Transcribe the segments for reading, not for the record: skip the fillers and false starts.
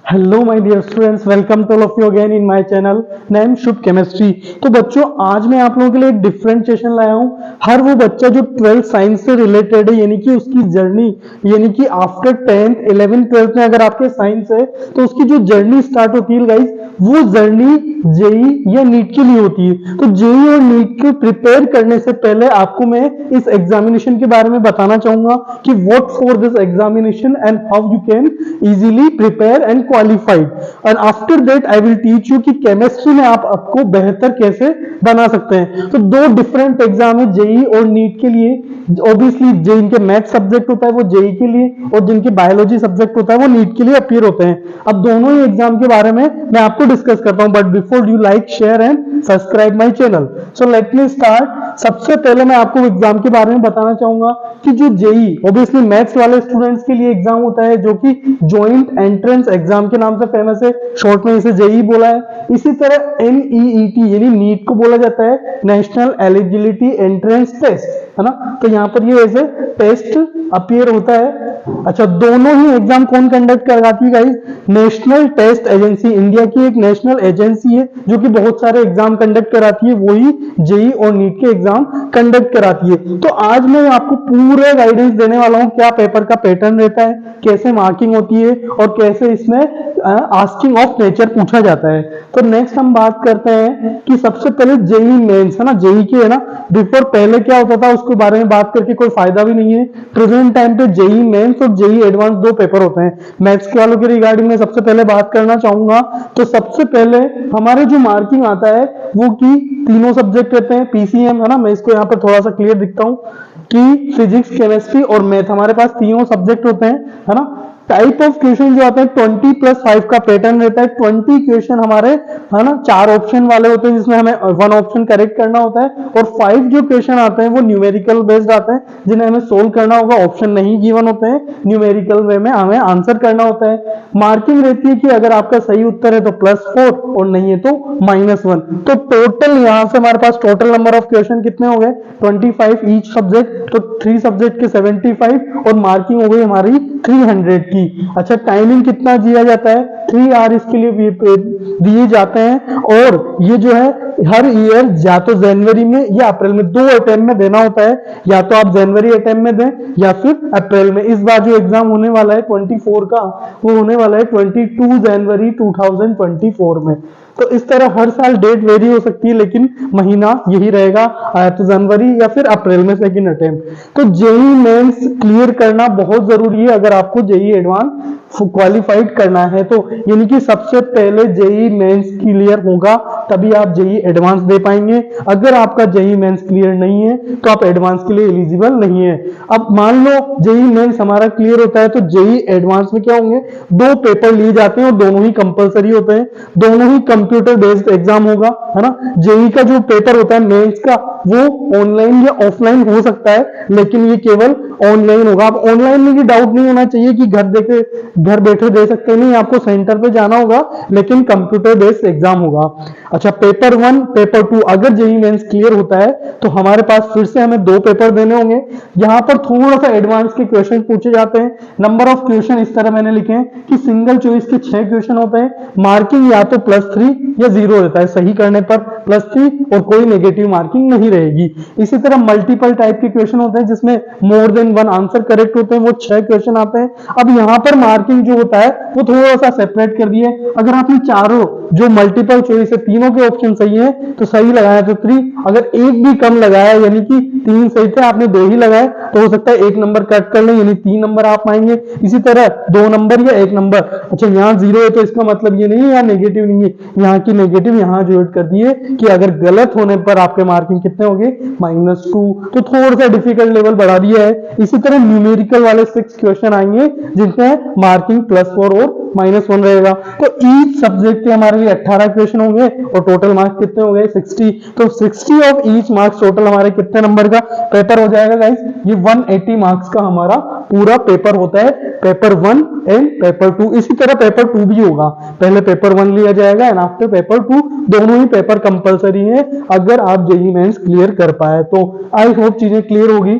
Hello my dear students, welcome to all of you again in my channel name Shubh chemistry. तो बच्चों, आज मैं आप लोगों के लिए एक डिफरेंट सेशन लाया हूं। हर वो बच्चा जो 12th साइंस से रिलेटेड है, यानी कि उसकी जर्नी, यानी कि आफ्टर 10th 11th 12th में अगर आपके साइंस है तो उसकी जो जर्नी स्टार्ट होती है गाइस, वो जर्नी जेई या नीट के लिए होती है। तो जेई और नीट के प्रिपेयर करने से पहले आपको मैं इस एग्जामिनेशन के बारे में बताना चाहूंगा कि what for this examination and how you can easily prepare and qualified. And after that I will teach you कि केमिस्ट्री में आप आपको बेहतर कैसे बना सकते हैं। तो दो डिफरेंट एग्जाम है जेई और नीट के लिए। ऑब्वियसली जिनके मैथ सब्जेक्ट होता है वो जेई के लिए, और जिनके बायोलॉजी सब्जेक्ट होता है वो नीट के लिए अपीयर होते हैं। अब दोनों ही एग्जाम के बारे में मैं आपको डिस्कस करता हूं, but before you like share and subscribe my channel, so let me start. सबसे पहले मैं आपको एग्जाम के बारे में बताना चाहूंगा कि जो जेई ऑब्वियसली मैथ्स वाले स्टूडेंट्स के लिए एग्जाम होता है, जो कि ज्वाइंट एंट्रेंस एग्जाम के नाम से फेमस है, शॉर्ट में इसे जेई बोला है। इसी तरह एनईईटी यानी नीट को बोला जाता है नेशनल एलिजिबिलिटी एंट्रेंस टेस्ट, है ना। तो यहाँ पर ये ऐसे टेस्ट अपीयर होता है। अच्छा, दोनों ही एग्जाम कौन कंडक्ट करवाती है guys? National test agency, India की एक नेशनल एजेंसी है जो कि बहुत सारे एग्जाम कंडक्ट कराती है, वही जेई और नीट के एग्जाम कंडक्ट कराती है। तो आज मैं आपको पूरे गाइडेंस देने वाला हूं, क्या पेपर का पैटर्न रहता है, कैसे मार्किंग होती है और कैसे इसमें आस्किंग ऑफ नेचर पूछा जाता है। तो नेक्स्ट हम बात करते हैं कि सबसे पहले जेई मेंस, है ना, जेई के, है ना, बिफोर पहले क्या होता था उसके बारे में बात करके कोई फायदा भी नहीं है। प्रेजेंट टाइम पे जेई मेंस और जेई एडवांस दो पेपर होते हैं। मैथ्स के वालों के रिगार्डिंग में सबसे पहले बात करना चाहूंगा। तो सबसे पहले हमारे जो मार्किंग आता है वो कि तीनों सब्जेक्ट रहते हैं पीसीएम, है ना। मैं इसको यहाँ पर थोड़ा सा क्लियर दिखता हूँ कि फिजिक्स, केमिस्ट्री और मैथ, हमारे पास तीनों सब्जेक्ट होते हैं, है ना। टाइप ऑफ क्वेश्चन जो आते हैं 20+5 का पैटर्न रहता है। 20 क्वेश्चन हमारे, है ना, 4 ऑप्शन वाले होते हैं जिसमें हमें 1 ऑप्शन करेक्ट करना होता है, और 5 जो क्वेश्चन आते हैं वो न्यूमेरिकल बेस्ड आते हैं जिन्हें हमें सोल्व करना होगा। ऑप्शन नहीं गिवन होते हैं, न्यूमेरिकल वे में हमें आंसर करना होता है। मार्किंग रहती है कि अगर आपका सही उत्तर है तो +4 और नहीं है तो -1। तो टोटल यहां से हमारे पास टोटल नंबर ऑफ क्वेश्चन कितने हो गए? 25 ईच सब्जेक्ट, तो 3 सब्जेक्ट के 75 और मार्किंग हो गई हमारी 300 की। अच्छा, टाइमिंग कितना दिया जाता है? 3 आवर इसके लिए दिए जाते हैं, और ये जो है हर ईयर या तो जनवरी में या अप्रैल में 2 अटेम्प्ट में देना होता है। या तो आप जनवरी अटेम्प्ट में दें या फिर अप्रैल में। इस बार जो एग्जाम होने वाला है 24 का, वो होने वाला है 22 जनवरी 2024 में। तो इस तरह हर साल डेट वेरी हो सकती है, लेकिन महीना यही रहेगा, तो जनवरी या फिर अप्रैल में सेकंड अटेम्प्ट। तो जेई मेंस क्लियर करना बहुत जरूरी है अगर आपको जेई एडवांस क्वालिफाइड करना है। तो यानी कि सबसे पहले जेई मेंस क्लियर होगा तभी आप जेई एडवांस दे पाएंगे। अगर आपका जेई मेंस क्लियर नहीं है तो आप एडवांस के लिए एलिजिबल नहीं है। अब मान लो जेई मेंस हमारा क्लियर होता है तो जेई एडवांस में क्या होंगे? 2 पेपर लिए जाते हैं और दोनों ही कंपलसरी होते हैं। दोनों ही कंप्यूटर बेस्ड एग्जाम होगा, है ना। जेई का जो पेपर होता है मेंस का, वो ऑनलाइन या ऑफलाइन हो सकता है, लेकिन ये केवल ऑनलाइन होगा। अब ऑनलाइन में ये डाउट नहीं होना चाहिए कि घर बैठे दे सकते हैं, नहीं, आपको सेंटर पे जाना होगा, लेकिन कंप्यूटर बेस्ड एग्जाम होगा। अच्छा, पेपर 1 पेपर 2 अगर जेई मेंस क्लियर होता है तो हमारे पास फिर से हमें 2 पेपर देने होंगे। यहाँ पर थोड़ा सा एडवांस के क्वेश्चन पूछे जाते हैं। नंबर ऑफ क्वेश्चन इस तरह मैंने लिखे हैं कि सिंगल चॉइस के 6 क्वेश्चन होते हैं। मार्किंग या तो +3 या 0 रहता है, सही करने पर +3 और कोई नेगेटिव मार्किंग नहीं रहेगी। इसी तरह मल्टीपल टाइप के क्वेश्चन होते हैं जिसमें मोर देन 1 आंसर करेक्ट होते हैं, वो 6 क्वेश्चन आते हैं। अब यहाँ पर मार्किंग जो होता है वो थोड़ा सा सेपरेट कर दिए। अगर आपने चारों जो मल्टीपल चॉइस है तीनों के ऑप्शन सही है तो सही लगाया तो 3, अगर एक भी कम लगाया यानी कि 3 सही थे, आपने 2 ही लगाए, तो हो सकता है 1 नंबर कट कर लें, यानी 3 नंबर आप पाएंगे। इसी तरह 2 नंबर या 1 नंबर। अच्छा, यहाँ 0 है तो इसका मतलब ये नहीं है यहाँ नेगेटिव नहीं है, यहाँ की नेगेटिव यहाँ जो ऐड कर दिए कि अगर गलत होने पर आपके मार्किंग कितने होंगे? -2। तो थोड़ा सा डिफिकल्ट लेवल बढ़ा दिया है। इसी तरह न्यूमेरिकल वाले 6 क्वेश्चन आएंगे जिनमें मार्किंग +4 और -1 रहेगा। तो ईच सब्जेक्ट के हमारे लिए 18 क्वेश्चन होंगे और टोटल मार्क्स कितने हो गए? 60। तो 60 ऑफ ईच मार्क्स टोटल हमारे कितने नंबर का पेपर हो जाएगा गाइस? ये 180 मार्क्स का हमारा पूरा पेपर होता है, पेपर 1 एंड पेपर 2। इसी तरह पेपर 2 भी होगा, पहले पेपर 1 लिया जाएगा एंड आफ्टर पेपर 2। दोनों ही पेपर कंपलसरी है अगर आप जेई मेंस क्लियर कर पाए तो। आई होप चीजें क्लियर होगी।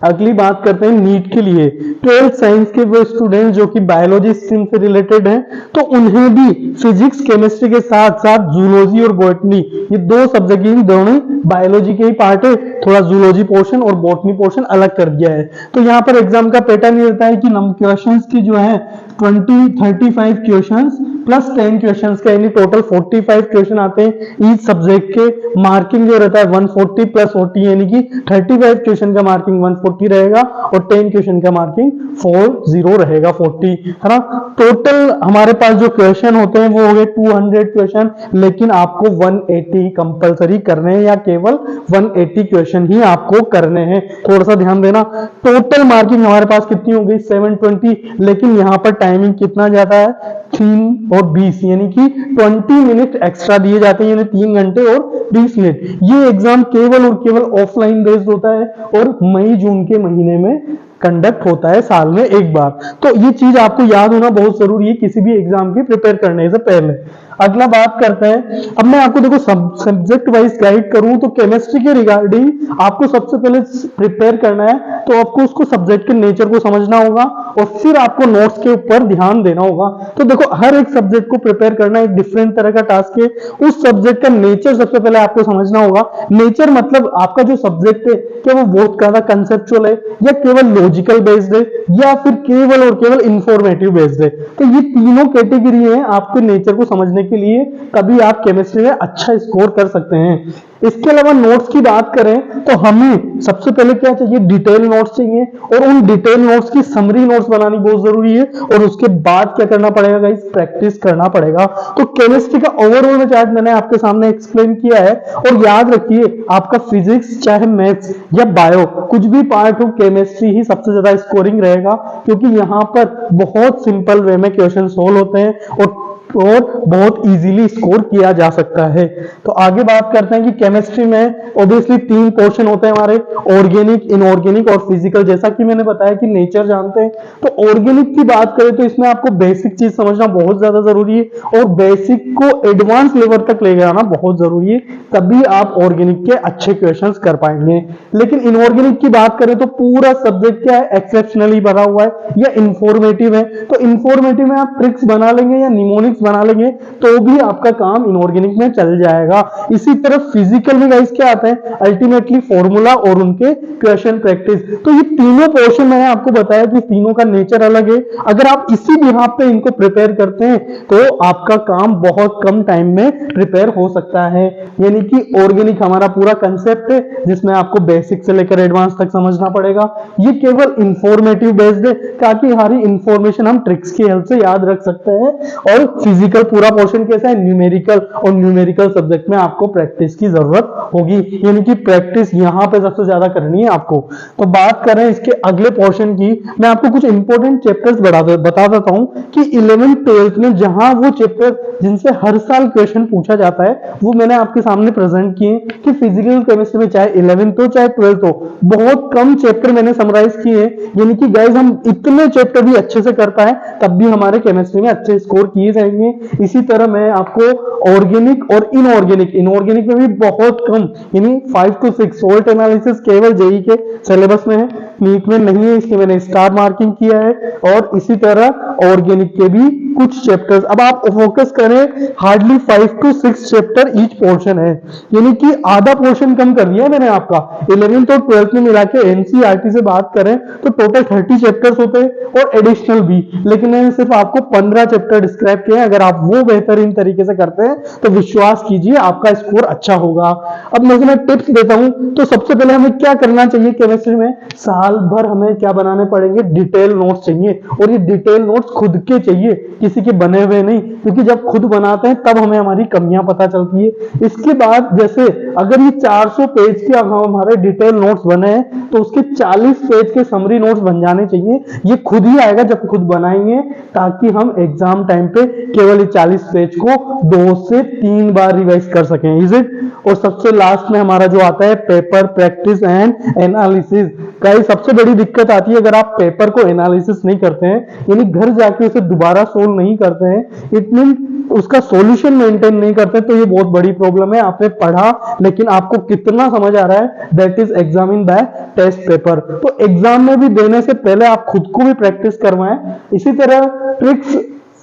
अगली बात करते हैं नीट के लिए। 12th साइंस के वो स्टूडेंट जो कि बायोलॉजी स्ट्रीम से रिलेटेड हैं, तो उन्हें भी फिजिक्स केमिस्ट्री के साथ साथ जूलॉजी और बॉटनी, ये दो सब्जेक्ट दोनों बायोलॉजी के ही पार्ट है, थोड़ा जूलॉजी पोर्शन और बॉटनी पोर्शन अलग कर दिया है। तो यहाँ पर एग्जाम का पैटर्न ये रहता है कि क्वेश्चन की जो है 35 क्वेश्चन प्लस 10 क्वेश्चन का, यानी टोटल 45 क्वेश्चन आते हैं ईच सब्जेक्ट के। मार्किंग जो रहता है 140 प्लस 40, यानी कि 35 क्वेश्चन का मार्किंग 140 रहेगा और 10 क्वेश्चन का मार्किंग 40 रहेगा, 40 है ना। टोटल हमारे पास जो क्वेश्चन होते हैं वो हो गए 200 क्वेश्चन, लेकिन आपको 180 कंपलसरी करने हैं या केवल 180 क्वेश्चन ही आपको करने हैं। थोड़ा सा ध्यान देना, टोटल मार्किंग हमारे पास कितनी हो गई 720, लेकिन यहाँ पर टाइमिंग कितना जाता है 3 और 20, यानी कि 20 मिनट एक्स्ट्रा दिए जाते हैं, यानी 3 घंटे और 20 मिनट। ये एग्जाम केवल और केवल ऑफलाइन बेस्ड होता है और मई जून के महीने में कंडक्ट होता है, साल में एक बार। तो ये चीज आपको याद होना बहुत जरूरी है किसी भी एग्जाम की प्रिपेयर करने से पहले। अगला बात करते हैं, अब मैं आपको देखो सब्जेक्ट वाइज गाइड करूं तो केमिस्ट्री के रिगार्डिंग आपको सबसे पहले प्रिपेयर करना है, तो आपको उसको सब्जेक्ट के नेचर को समझना होगा और फिर आपको नोट्स के ऊपर ध्यान देना होगा। तो देखो हर एक सब्जेक्ट को प्रिपेयर करना एक डिफरेंट तरह का टास्क है। उस सब्जेक्ट का नेचर सबसे पहले आपको समझना होगा। नेचर मतलब आपका जो सब्जेक्ट है क्या वो बहुत ज्यादा कंसेप्चुअल है या केवल लॉजिकल बेस्ड है या फिर केवल और केवल इंफॉर्मेटिव बेस्ड है। तो ये तीनों कैटेगरी है आपके नेचर को समझने के लिए, तभी आप केमिस्ट्री में अच्छा स्कोर कर सकते हैं। इसके अलावा नोट्स की बात करें तो हमें सबसे पहले क्या चाहिए, डिटेल नोट्स चाहिए और उन डिटेल नोट्स की समरी नोट्स बनानी बहुत जरूरी है। और उसके बाद क्या करना पड़ेगा गाइस, प्रैक्टिस करना पड़ेगा। तो केमिस्ट्री का ओवरऑल में चार्ट मैंने आपके सामने एक्सप्लेन किया है। और याद रखिए आपका फिजिक्स चाहे मैथ्स या बायो कुछ भी पार्ट हो, केमिस्ट्री ही सबसे ज्यादा स्कोरिंग रहेगा, क्योंकि यहाँ पर बहुत सिंपल वे में क्वेश्चन सोल्व होते हैं और बहुत इजीली स्कोर किया जा सकता है। तो आगे बात करते हैं कि केमिस्ट्री में ऑब्वियसली 3 पोर्शन होते हैं हमारे, ऑर्गेनिक, इनऑर्गेनिक और फिजिकल। जैसा कि मैंने बताया कि नेचर जानते हैं, तो ऑर्गेनिक की बात करें तो इसमें आपको बेसिक चीज समझना बहुत ज्यादा जरूरी है और बेसिक को एडवांस लेवल तक ले जाना बहुत जरूरी है, तभी आप ऑर्गेनिक के अच्छे क्वेश्चन कर पाएंगे। लेकिन इनऑर्गेनिक की बात करें तो पूरा सब्जेक्ट क्या है, एक्सेप्शनली भरा हुआ है या इंफॉर्मेटिव है। तो इंफॉर्मेटिव में आप ट्रिक्स बना लेंगे या निमोनिक्स बना लेंगे तो भी आपका काम इनऑर्गेनिक में चल जाएगा। इसी तरह फिजिकल में गाइस क्या आता है, अल्टीमेटली फॉर्मूला और उनके क्वेश्चन प्रैक्टिस। तो ये तीनों पोर्शन मैंने आपको बताया कि तीनों का नेचर अलग है। अगर आप इसी बिहाफ पे इनको प्रिपेयर करते हैं तो आपका काम बहुत कम टाइम में प्रिपेयर हो सकता है। यानी कि ऑर्गेनिक हमारा पूरा कंसेप्ट है जिसमें आपको बेसिक से लेकर एडवांस तक समझना पड़ेगा। ये केवल इंफॉर्मेटिव बेस्ड है ताकि हमारी इंफॉर्मेशन हम ट्रिक्स की हेल्प से याद रख सकते हैं। और फिजिकल पूरा पोर्शन कैसा है, न्यूमेरिकल, और न्यूमेरिकल सब्जेक्ट में आपको प्रैक्टिस की जरूरत होगी, यानी कि प्रैक्टिस यहां पे सबसे ज्यादा करनी है आपको। तो बात करें इसके अगले पोर्शन की, मैं आपको कुछ इंपॉर्टेंट चैप्टर्स बता देता हूं कि 11th 12th में जहां वो चैप्टर जिनसे हर साल क्वेश्चन पूछा जाता है वो मैंने आपके सामने प्रेजेंट किए कि फिजिकल केमिस्ट्री में चाहे 11th हो चाहे 12th हो, बहुत कम चैप्टर मैंने समराइज किए हैं। यानी कि गाइस हम इतने चैप्टर भी अच्छे से कर पाए तब भी हमारे केमिस्ट्री में अच्छे स्कोर किए जाएंगे। इसी तरह मैं आपको ऑर्गेनिक और इनऑर्गेनिक में भी बहुत कम, यानी 5 to 6 सोल्ट एनालिसिस केवल जेई के सिलेबस में है, नीट में नहीं है, इसलिए मैंने स्टार मार्किंग किया है। और इसी तरह ऑर्गेनिक के भी कुछ चैप्टर्स, अब आप फोकस करें, hardly 5 to 6 chapter each portion है, यानी कि आधा पोर्शन कम कर दिया मैंने आपका। 11th और 12th में मिला के एनसीईआरटी से बात करें तो टोटल 30 चैप्टर्स होते हैं और एडिशनल भी, लेकिन मैंने सिर्फ आपको 15 चैप्टर डिस्क्राइब किए हैं। अगर आप वो बेहतरीन तरीके से करते हैं तो विश्वास कीजिए आपका स्कोर अच्छा होगा। अब मैं टिप्स देता हूं, तो सबसे पहले हमें क्या करना चाहिए केमिस्ट्री में, साल भर हमें क्या बनाने पड़ेंगे, डिटेल नोट्स चाहिए। और ये डिटेल नोट्स खुद के चाहिए, किसी के बने हुए नहीं, क्योंकि जब खुद बनाते हैं तब हमें हमारी कमियां पता चलती है। इसके बाद जैसे अगर ये 400 पेज के हमारे डिटेल नोट्स बने हैं तो उसके 40 पेज के समरी नोट्स बन जाने चाहिए। ये खुद ही आएगा जब खुद बनाएंगे, ताकि हम एग्जाम टाइम पे केवल 40 पेज को 2 से 3 बार रिवाइज कर सकें। Is it? और सबसे लास्ट में हमारा जो आता है paper practice and analysis. Guys सबसे बड़ी दिक्कत आती है अगर आप पेपर को एनालिसिस नहीं करते हैं, यानी घर जाके उसे दोबारा सोल्व सॉल्व नहीं करते हैं, इट मीन उसका सॉल्यूशन मेंटेन नहीं करते, तो ये बहुत बड़ी प्रॉब्लम है। आपने पढ़ा लेकिन आपको कितना समझ आ रहा है, that is examine by test paper. तो एग्जाम में भी देने से पहले आप खुद को भी प्रैक्टिस करवाएं। इसी तरह ट्रिक्स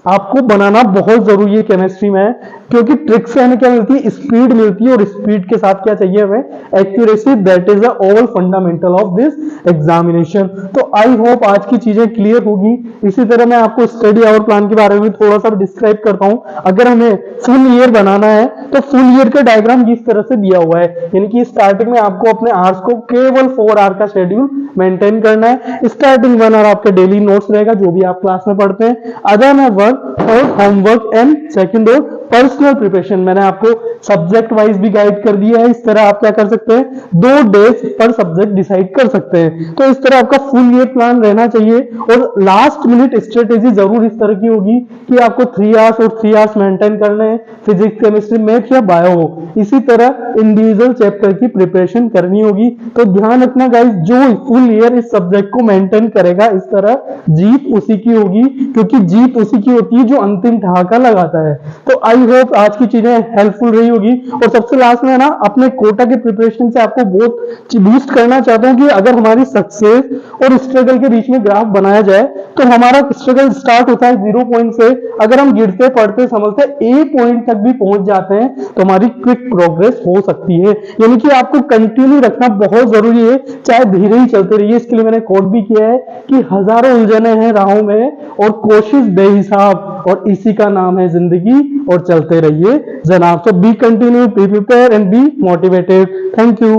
आपको बनाना बहुत जरूरी है केमिस्ट्री में, क्योंकि ट्रिक से हमें क्या मिलती है, स्पीड मिलती है, और स्पीड के साथ क्या चाहिए हमें, accuracy. That is the all fundamental of this examination. तो आई होप आज की चीजें क्लियर होगी। इसी तरह मैं आपको स्टडी आवर प्लान के बारे में थोड़ा सा डिस्क्राइब करता हूं। अगर हमें फुल ईयर बनाना है तो फुल ईयर का डायग्राम इस तरह से दिया हुआ है, यानी कि स्टार्टिंग में आपको अपने आवर्स को केवल 4 आवर का शेड्यूल मेंटेन करना है। स्टार्टिंग 1 आवर आपके डेली नोट्स रहेगा जो भी आप क्लास में पढ़ते हैं, अदर में वर्क और होमवर्क, एंड सेकंड और पर्सनल प्रिपरेशन। मैंने आपको सब्जेक्ट वाइज भी गाइड कर दिया है। इस तरह आप क्या कर सकते हैं, 2 डेज पर सब्जेक्ट डिसाइड कर सकते हैं। तो इस तरह आपका फुल ईयर प्लान रहना चाहिए। और लास्ट मिनट स्ट्रेटेजी जरूर इस तरह की होगी कि आपको 3 आवर्स और 3 आवर्स मेंटेन करने हैं, फिजिक्स, केमिस्ट्री, मैथ या बायो हो। इसी तरह इंडिविजुअल चैप्टर की प्रिपरेशन करनी होगी। तो ध्यान रखना गाइस, जो फुल ईयर इस सब्जेक्ट को मेंटेन करेगा, इस तरह जीत उसी की होगी, क्योंकि जीत उसी की होती है जो अंतिम ठहाका लगाता है। तो आई होप आज की चीजें हेल्पफुल रही होगी। और सबसे लास्ट में ना, अपने कोटा के प्रिपरेशन से आपको बहुत बूस्ट करना चाहता हूं कि अगर हमारी सक्सेस और स्ट्रगल के बीच में ग्राफ बनाया जाए तो हमारा स्ट्रगल स्टार्ट होता है 0 पॉइंट से। अगर हम गिरते पढ़ते समझते ए पॉइंट तक भी पहुंच जाते हैं तो हमारी क्विक प्रोग्रेस हो सकती है। यानी कि आपको कंटिन्यू रखना बहुत जरूरी है, चाहे धीरे ही चलते रहिए। इसके लिए मैंने कोट भी किया है कि हजारों उलझने हैं राहों में और कोशिश बेहिसाब, और इसी का नाम है जिंदगी, और चलते रहिए जनाब। So be continue, be prepared and be motivated. Thank you.